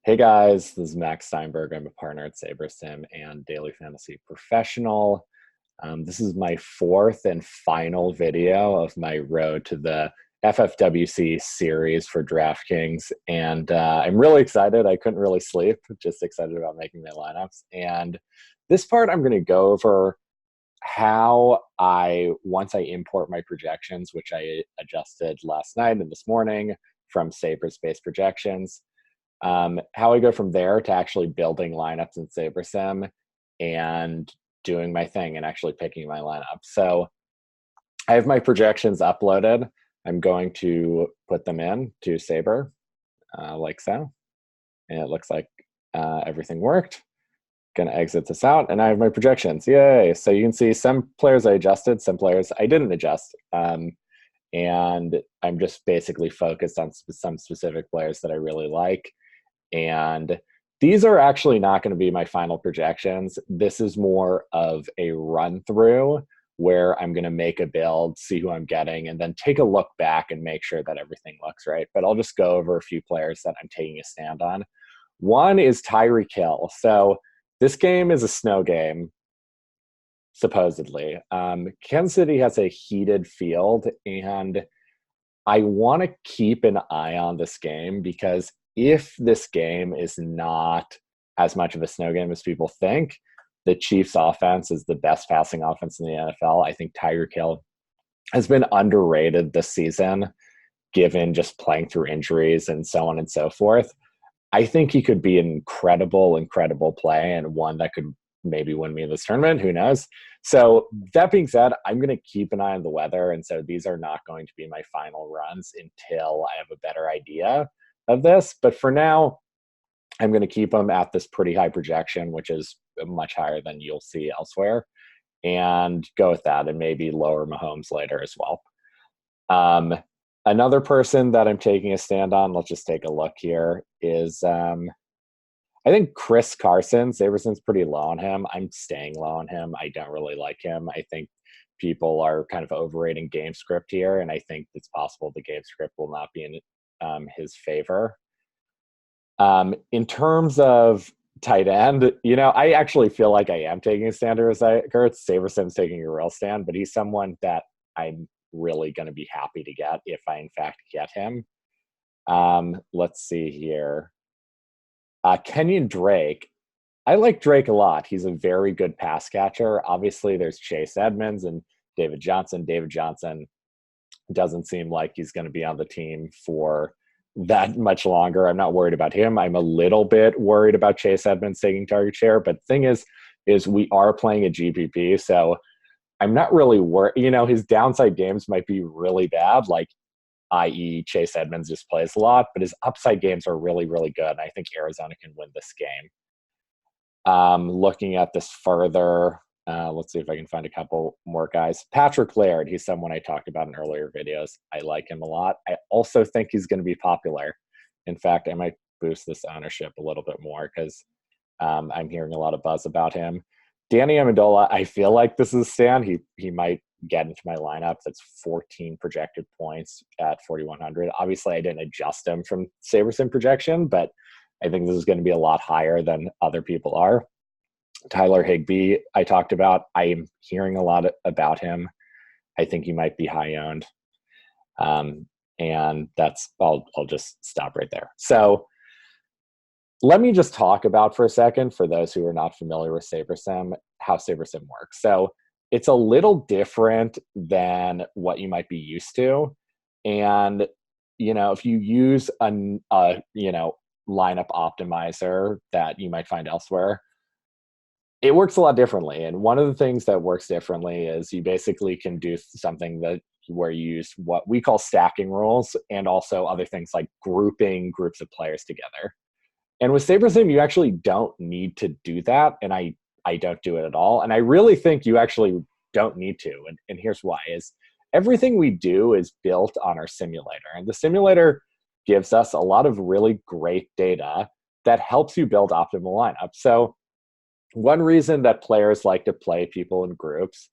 Hey guys, this is Max Steinberg. I'm a partner at SaberSim and Daily Fantasy Professional. This is my fourth and final video of my road to the FFWC series for DraftKings. And I'm really excited. I couldn't really sleep, just excited about making my lineups. And this part, I'm going to go over how once I import my projections, which I adjusted last night and this morning from Saber-based projections, how I go from there to actually building lineups in SaberSim and doing my thing and actually picking my lineup. So I have my projections uploaded. I'm going to put them in to Saber like so. And it looks like everything worked. Going to exit this out, and I have my projections. Yay! So you can see some players I adjusted, some players I didn't adjust. And I'm just basically focused on some specific players that I really like. And these are actually not going to be my final projections. This is more of a run through where I'm going to make a build, see who I'm getting, and then take a look back and make sure that everything looks right. But I'll just go over a few players that I'm taking a stand on. One is Tyreek Hill. So this game is a snow game, supposedly. Kansas City has a heated field, and I want to keep an eye on this game because if this game is not as much of a snow game as people think, the Chiefs offense is the best passing offense in the NFL. I think Tyreek Hill has been underrated this season, given just playing through injuries and so on and so forth. I think he could be an incredible play and one that could maybe win me this tournament. Who knows? So that being said, I'm going to keep an eye on the weather. And so these are not going to be my final runs until I have a better idea of this. But for now, I'm going to keep them at this pretty high projection, which is much higher than you'll see elsewhere, and go with that and maybe lower Mahomes later as well. Another person that I'm taking a stand on, let's just take a look here, is I think Chris Carson. SaberSim's pretty low on him. I'm staying low on him. I don't really like him. I think people are kind of overrating game script here, and I think it's possible the game script will not be in his favor. In terms of tight end, I actually feel like I am taking a stand as Kurtz. SaberSim's taking a real stand, but he's someone that I'm really going to be happy to get if I in fact get him. Let's see here. Kenyon Drake. I like Drake a lot. He's a very good pass catcher. Obviously, there's Chase Edmonds and David Johnson. David Johnson doesn't seem like he's going to be on the team for that much longer. I'm not worried about him. I'm a little bit worried about Chase Edmonds taking target share. But the thing is we are playing a GPP, so I'm not really worried. His downside games might be really bad, like i.e. Chase Edmonds just plays a lot, but his upside games are really, really good. And I think Arizona can win this game. Looking at this further, let's see if I can find a couple more guys. Patrick Laird, he's someone I talked about in earlier videos. I like him a lot. I also think he's going to be popular. In fact, I might boost this ownership a little bit more because I'm hearing a lot of buzz about him. Danny Amendola, I feel like this is a stand. He might get into my lineup. That's 14 projected points at 4,100. Obviously, I didn't adjust him from SaberSim projection, but I think this is going to be a lot higher than other people are. Tyler Higbee, I talked about. I'm hearing a lot about him. I think he might be high owned. And that's, I'll just stop right there. So let me just talk about for a second, for those who are not familiar with SaberSim, how SaberSim works. So it's a little different than what you might be used to. And, if you use a lineup optimizer that you might find elsewhere, it works a lot differently. And one of the things that works differently is you basically can do something where you use what we call stacking rules, and also other things like grouping groups of players together. And with SaberSim, you actually don't need to do that. And I don't do it at all. And I really think you actually don't need to. And here's why is everything we do is built on our simulator. And the simulator gives us a lot of really great data that helps you build optimal lineups. So one reason that players like to play people in groups,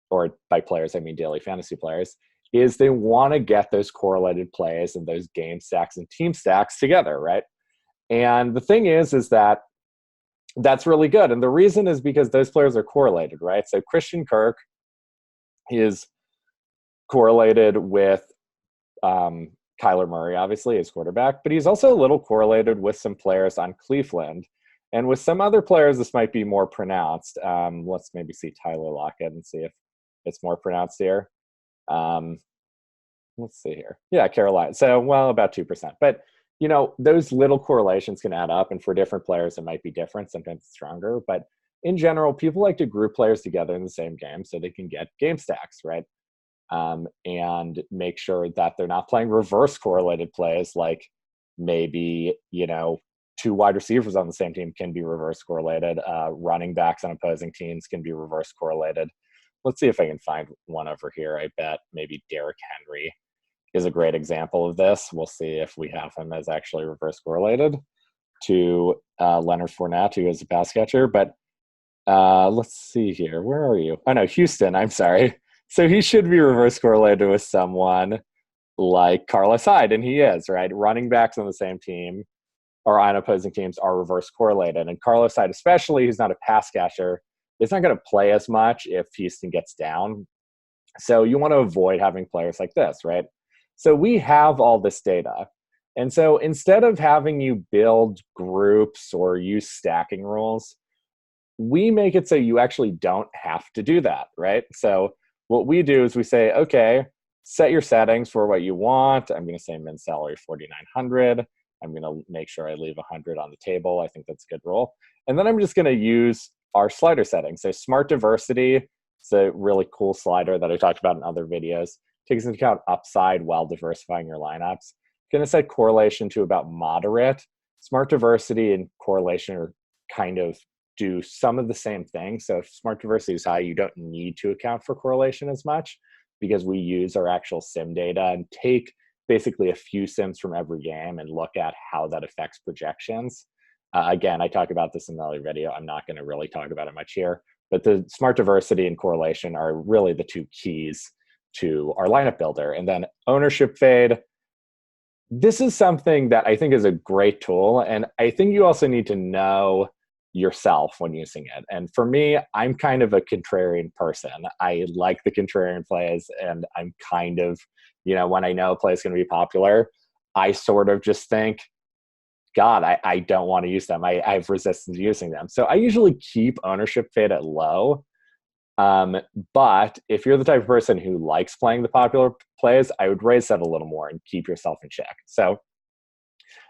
or by players, I mean daily fantasy players, is they want to get those correlated plays and those game stacks and team stacks together, right? And the thing is that that's really good. And the reason is because those players are correlated, right? So Christian Kirk is correlated with Kyler Murray, obviously, as quarterback, but he's also a little correlated with some players on Cleveland. And with some other players, this might be more pronounced. Let's maybe see Tyler Lockett and see if it's more pronounced here. Let's see here. Yeah, Carolina. So, well, about 2%. But, those little correlations can add up. And for different players, it might be different. Sometimes it's stronger. But in general, people like to group players together in the same game so they can get game stacks, right? And make sure that they're not playing reverse correlated plays, like maybe, two wide receivers on the same team can be reverse correlated. Running backs on opposing teams can be reverse correlated. Let's see if I can find one over here. I bet maybe Derrick Henry is a great example of this. We'll see if we have him as actually reverse correlated to Leonard Fournette, who is a pass catcher. But let's see here. Where are you? Oh, no, Houston. I'm sorry. So he should be reverse correlated with someone like Carlos Hyde, and he is, right? Running backs on the same team or on opposing teams are reverse correlated. And Carlos Hyde, especially, who's not a pass catcher, is not going to play as much if Houston gets down. So you want to avoid having players like this, right? So we have all this data. And so instead of having you build groups or use stacking rules, we make it so you actually don't have to do that, right? So what we do is we say, okay, set your settings for what you want. I'm going to say min salary 4,900. I'm going to make sure I leave 100 on the table. I think that's a good rule. And then I'm just going to use our slider settings. So smart diversity, it's a really cool slider that I talked about in other videos. Takes into account upside while diversifying your lineups. Going to set correlation to about moderate. Smart diversity and correlation are kind of do some of the same thing. So if smart diversity is high, you don't need to account for correlation as much because we use our actual sim data and take basically a few sims from every game and look at how that affects projections. Again, I talk about this in the other video. I'm not going to really talk about it much here, but the smart diversity and correlation are really the two keys to our lineup builder. And then ownership fade. This is something that I think is a great tool. And I think you also need to know yourself when using it. And for me, I'm kind of a contrarian person. I like the contrarian plays, and I'm kind of, when I know a play is going to be popular, I sort of just think, God, I don't want to use them. I have resistance to using them. So I usually keep ownership fade at low. But if you're the type of person who likes playing the popular plays, I would raise that a little more and keep yourself in check. So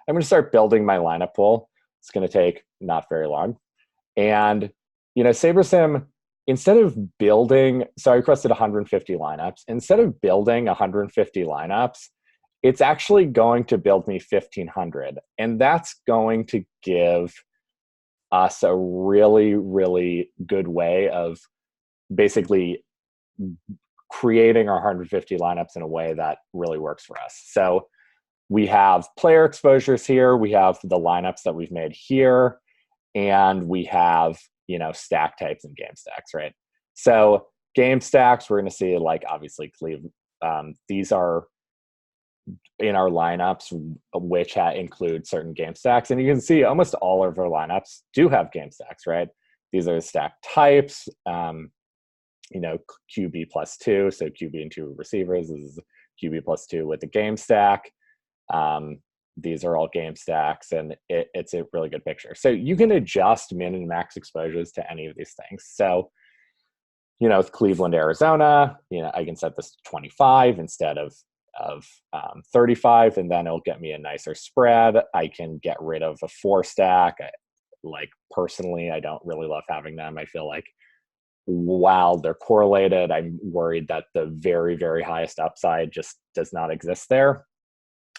I'm going to start building my lineup pool. It's going to take not very long. And, SaberSim, instead of building, so I requested 150 lineups. Instead of building 150 lineups, it's actually going to build me 1,500. And that's going to give us a really, really good way of basically creating our 150 lineups in a way that really works for us. So we have player exposures here. We have the lineups that we've made here. And we have, stack types and game stacks, right? So game stacks, we're going to see, like, obviously, Cleveland. These are in our lineups, which include certain game stacks. And you can see almost all of our lineups do have game stacks, right? These are the stack types. QB plus 2, so QB and 2 receivers. This is QB plus 2 with the game stack. These are all game stacks, and it's a really good picture. So you can adjust min and max exposures to any of these things. So, with Cleveland, Arizona, I can set this to 25 instead of 35, and then it'll get me a nicer spread. I can get rid of a 4 stack. Personally, I don't really love having them. I feel like while they're correlated, I'm worried that the very, very highest upside just does not exist there.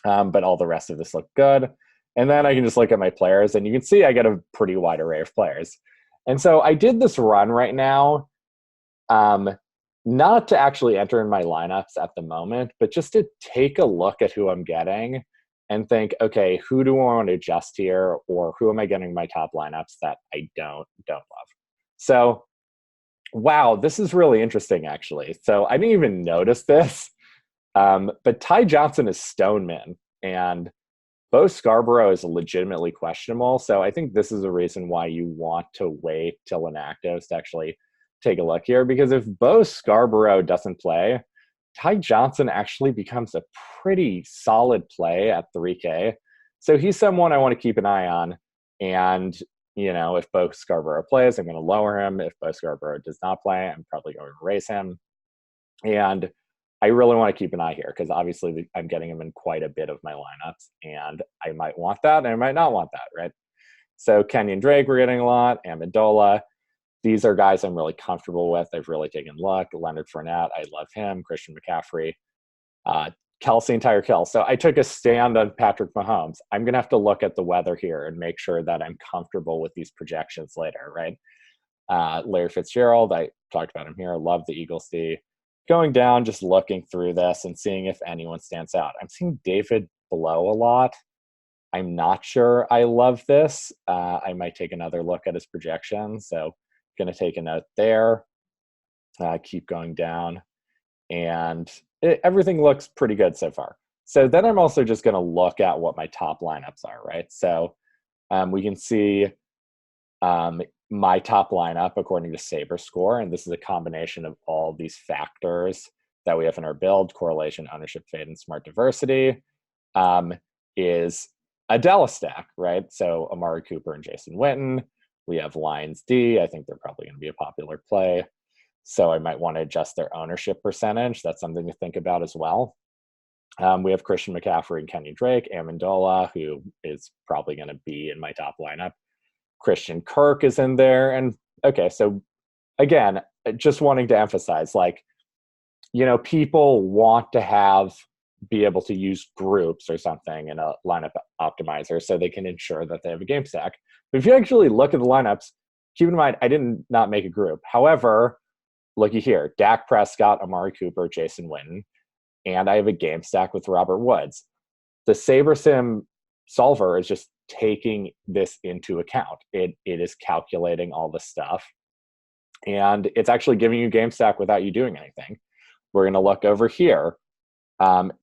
But all the rest of this look good. And then I can just look at my players, and you can see I get a pretty wide array of players. And so I did this run right now, not to actually enter in my lineups at the moment, but just to take a look at who I'm getting and think, okay, who do I want to adjust here, or who am I getting my top lineups that I don't love? So, wow, this is really interesting, actually. So I didn't even notice this. But Ty Johnson is Stoneman, and Bo Scarborough is legitimately questionable. So I think this is a reason why you want to wait till inactives to actually take a look here. Because if Bo Scarborough doesn't play, Ty Johnson actually becomes a pretty solid play at 3K. So he's someone I want to keep an eye on. And, if Bo Scarborough plays, I'm going to lower him. If Bo Scarborough does not play, I'm probably going to raise him. And I really want to keep an eye here because obviously I'm getting him in quite a bit of my lineups, and I might want that and I might not want that, right? So Kenyon Drake, we're getting a lot. Amendola. These are guys I'm really comfortable with. I've really taken luck. Leonard Fournette, I love him. Christian McCaffrey. Kelsey and Tyreek Hill. So I took a stand on Patrick Mahomes. I'm going to have to look at the weather here and make sure that I'm comfortable with these projections later, right? Larry Fitzgerald, I talked about him here. I love the Eagles D. Going down, just looking through this and seeing if anyone stands out. I'm seeing David Blow a lot. I'm not sure I love this. I might take another look at his projections. So going to take a note there. Keep going down. And everything looks pretty good so far. So then I'm also just going to look at what my top lineups are, right? So we can see my top lineup according to SaberScore, and this is a combination of all these factors that we have in our build: correlation, ownership, fade, and smart diversity, is a Dallas stack, right? So Amari Cooper and Jason Witten. We have Lions D. I think they're probably going to be a popular play. So I might want to adjust their ownership percentage. That's something to think about as well. We have Christian McCaffrey and Kenyon Drake, Amendola, who is probably going to be in my top lineup. Christian Kirk is in there. And okay, so again, just wanting to emphasize, people want to be able to use groups or something in a lineup optimizer so they can ensure that they have a game stack. But if you actually look at the lineups, keep in mind, I didn't not make a group. However, looky here, Dak Prescott, Amari Cooper, Jason Witten, and I have a game stack with Robert Woods. The SaberSim solver is just taking this into account. It is calculating all this stuff, and it's actually giving you game stack without you doing anything. We're going to look over here.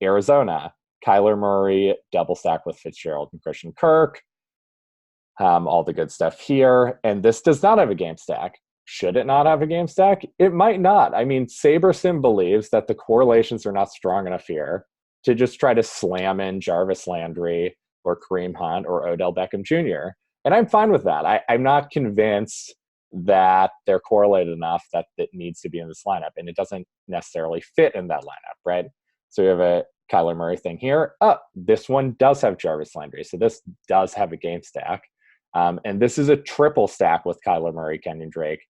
Arizona, Kyler Murray, double stack with Fitzgerald and Christian Kirk. All the good stuff here. And this does not have a game stack. Should it not have a game stack? It might not. I mean, SaberSim believes that the correlations are not strong enough here to just try to slam in Jarvis Landry or Kareem Hunt or Odell Beckham Jr. And I'm fine with that. I'm not convinced that they're correlated enough that it needs to be in this lineup. And it doesn't necessarily fit in that lineup, right? So we have a Kyler Murray thing here. This one does have Jarvis Landry. So this does have a game stack. And this is a triple stack with Kyler Murray, Kenyon Drake,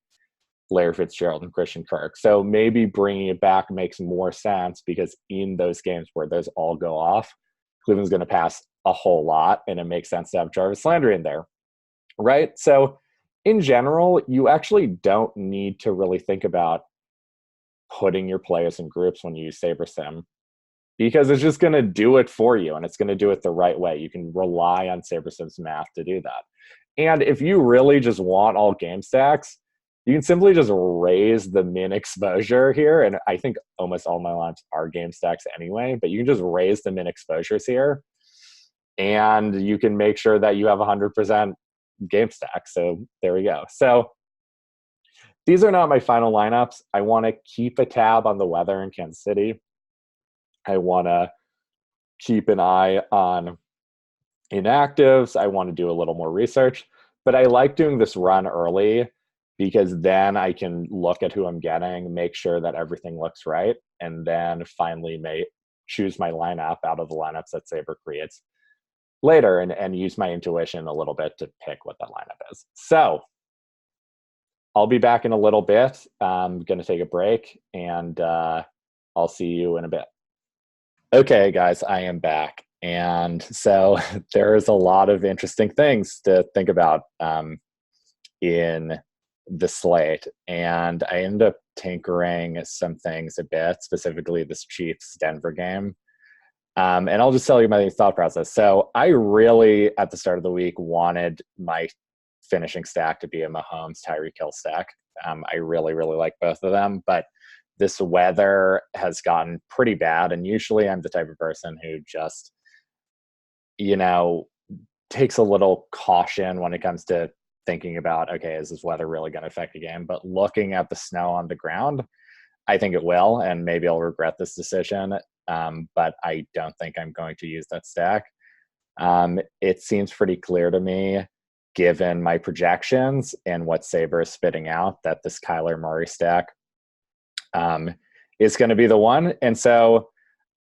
Larry Fitzgerald, and Christian Kirk. So maybe bringing it back makes more sense because in those games where those all go off, Cleveland's going to pass a whole lot, and it makes sense to have Jarvis Landry in there, right? So in general, you actually don't need to really think about putting your players in groups when you use SaberSim because it's just going to do it for you, and it's going to do it the right way. You can rely on SaberSim's math to do that. And if you really just want all game stacks, you can simply just raise the min exposure here. And I think almost all my lineups are game stacks anyway, but you can just raise the min exposures here. And you can make sure that you have 100% game stack. So there we go. So these are not my final lineups. I want to keep a tab on the weather in Kansas City. I want to keep an eye on inactives. I want to do a little more research. But I like doing this run early because then I can look at who I'm getting, make sure that everything looks right, and then finally choose my lineup out of the lineups that Saber creates later and use my intuition a little bit to pick what that lineup is. So I'll be back in a little bit. I'm going to take a break, and I'll see you in a bit. Okay, guys, I am back. And so there's a lot of interesting things to think about in the slate. And I ended up tinkering some things a bit, specifically this Chiefs-Denver game. And I'll just tell you my thought process. So I really, at the start of the week, wanted my finishing stack to be a Mahomes Tyreek Hill stack. I really, really like both of them. But this weather has gotten pretty bad. And usually I'm the type of person who just you know, takes a little caution when it comes to thinking about, okay, is this weather really going to affect the game? But looking at the snow on the ground, I think it will, and maybe I'll regret this decision. But I don't think I'm going to use that stack. It seems pretty clear to me, given my projections and what Saber is spitting out, that this Kyler Murray stack is going to be the one. And so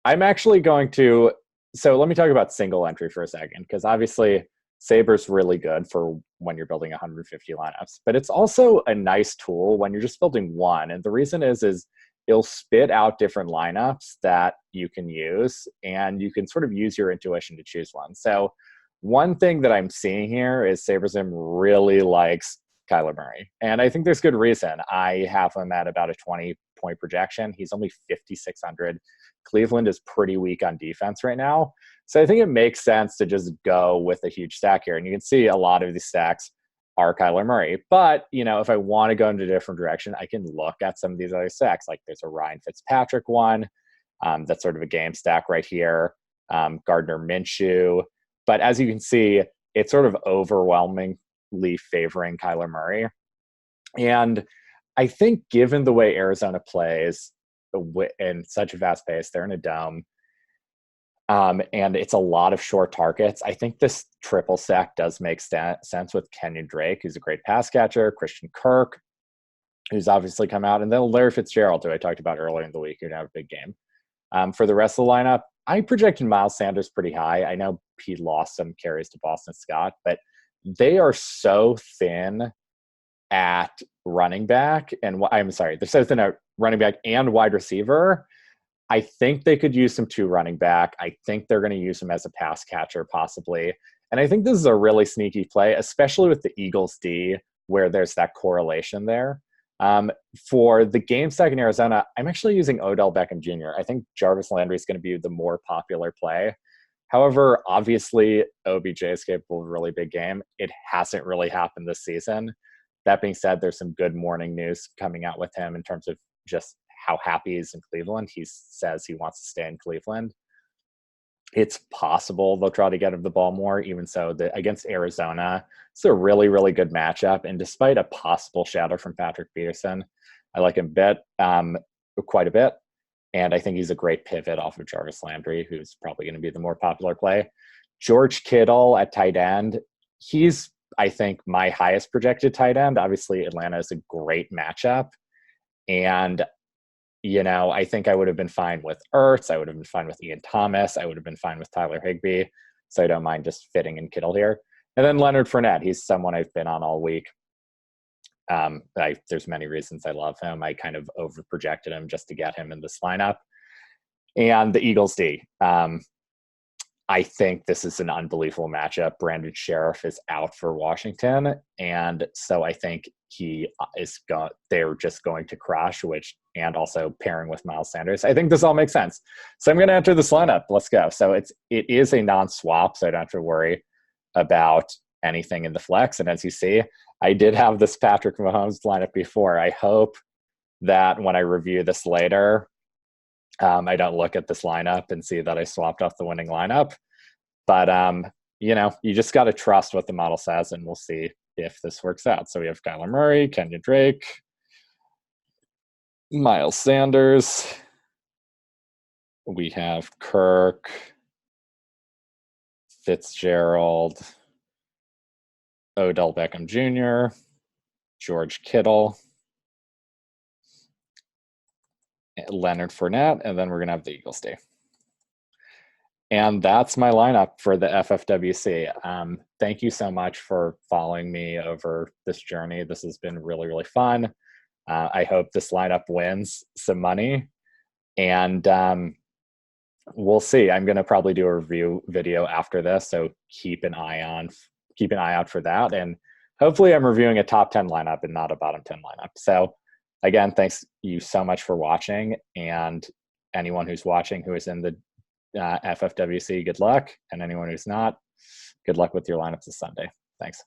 I'm actually going to, so let me talk about single entry for a second, because obviously Saber's really good for when you're building 150 lineups, but it's also a nice tool when you're just building one. And the reason is it'll spit out different lineups that you can use, and you can sort of use your intuition to choose one. So one thing that I'm seeing here is SaberSim really likes Kyler Murray. And I think there's good reason. I have him at about a 20-point projection. He's only 5,600. Cleveland is pretty weak on defense right now. So I think it makes sense to just go with a huge stack here. And you can see a lot of these stacks are Kyler Murray. But, if I want to go in a different direction, I can look at some of these other stacks. Like there's a Ryan Fitzpatrick one. That's sort of a game stack right here. Gardner Minshew. But as you can see, it's sort of overwhelmingly favoring Kyler Murray. And I think given the way Arizona plays in such a fast pace, they're in a dome, and it's a lot of short targets. I think this triple stack does make sense with Kenyon Drake, who's a great pass catcher, Christian Kirk, who's obviously come out, and then Larry Fitzgerald, who I talked about earlier in the week, who'd have a big game. For the rest of the lineup, I projected Miles Sanders pretty high. I know he lost some carries to Boston Scott, but they are so thin at running back, and I'm sorry, they're so thin at running back and wide receiver. I think they could use some two running back. I think they're going to use him as a pass catcher possibly. And I think this is a really sneaky play, especially with the Eagles D, where there's that correlation there. For the game stack in Arizona, I'm actually using Odell Beckham Jr. I think Jarvis Landry is going to be the more popular play. However, obviously, OBJ is capable of a really big game. It hasn't really happened this season. That being said, there's some good morning news coming out with him in terms of just how happy he is in Cleveland. He says he wants to stay in Cleveland. It's possible they'll try to get him the ball more, even so against Arizona, it's a really, really good matchup. And despite a possible shadow from Patrick Peterson, I like him quite a bit. And I think he's a great pivot off of Jarvis Landry, who's probably going to be the more popular play. George Kittle at tight end. He's, I think, my highest projected tight end. Obviously, Atlanta is a great matchup. And I think I would have been fine with Ertz. I would have been fine with Ian Thomas. I would have been fine with Tyler Higbee. So I don't mind just fitting in Kittle here. And then Leonard Fournette. He's someone I've been on all week. There's many reasons I love him. I kind of over-projected him just to get him in this lineup. And the Eagles D. I think this is an unbelievable matchup. Brandon Sheriff is out for Washington. And so I think they're just going to crush, and also pairing with Miles Sanders. I think this all makes sense. So I'm going to enter this lineup. Let's go. So it is a non-swap, so I don't have to worry about anything in the flex. And as you see, I did have this Patrick Mahomes lineup before. I hope that when I review this later, I don't look at this lineup and see that I swapped off the winning lineup. But, you just got to trust what the model says, and we'll see if this works out. So we have Kyler Murray, Kenyon Drake, Miles Sanders. We have Kirk, Fitzgerald, Odell Beckham Jr., George Kittle, Leonard Fournette, and then we're going to have the Eagles D. And that's my lineup for the FFWC. Thank you so much for following me over this journey. This has been really, really fun. I hope this lineup wins some money. And we'll see. I'm going to probably do a review video after this, so keep an eye out for that. And hopefully I'm reviewing a top 10 lineup and not a bottom 10 lineup. So again, thanks you so much for watching, and anyone who's watching who is in the FFWC, good luck. And anyone who's not, good luck with your lineups this Sunday. Thanks.